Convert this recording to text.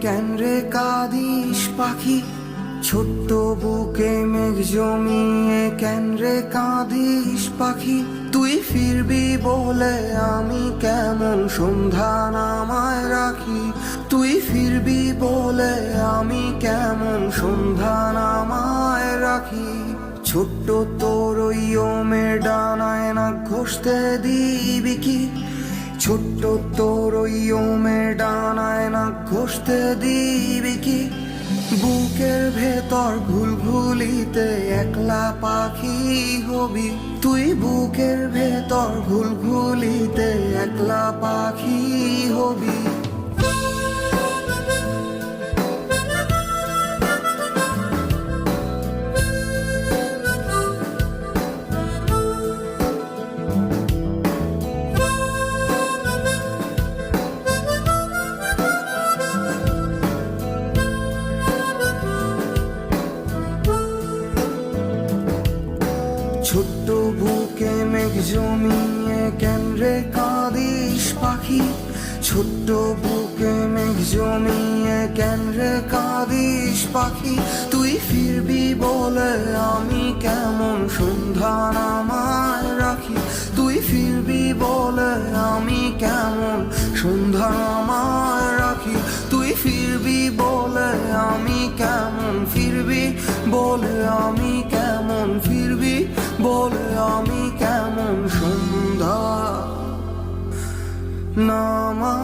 কেন রে কাঁদিস পাখি, ছোট্ট বুকে মেঘ জমিয়ে কেন রে কাঁদিস পাখি। তুই ফিরবি বলে আমি কেমন সন্ধ্যা নামায় রাখি, তুই ফিরবি বলে আমি কেমন সন্ধ্যা নামায় রাখি। ছোট্ট তোর ওই ওমের ডানায় না ঘষতে দিবি কি, ছোট্ট তোর ওই ওমের ডানায় না ঘষতে দিবি কি। বুকের ভেতর ঘুলঘুলিতে একলা পাখি হবি, তুই বুকের ভেতর ঘুলঘুলিতে একলা পাখি হবি। ছোট্ট বুকে মেঘ জমিয়ে কেন রে কাঁদিস পাখি, ছোট্ট বুকে মেঘ জমিয়ে কেন রে কাঁদিস পাখি। তুই ফিরবি বলে আমি কেমন সন্ধ্যা নামায় রাখি, তুই ফিরবি বলে আমি কেমন সন্ধ্যা নামায় রাখি। তুই ফিরবি বলে আমি কেমন, ফিরবি বলে আমি কেমন, ফিরবি বলে আমি কেমন সন্ধ্যা নামা।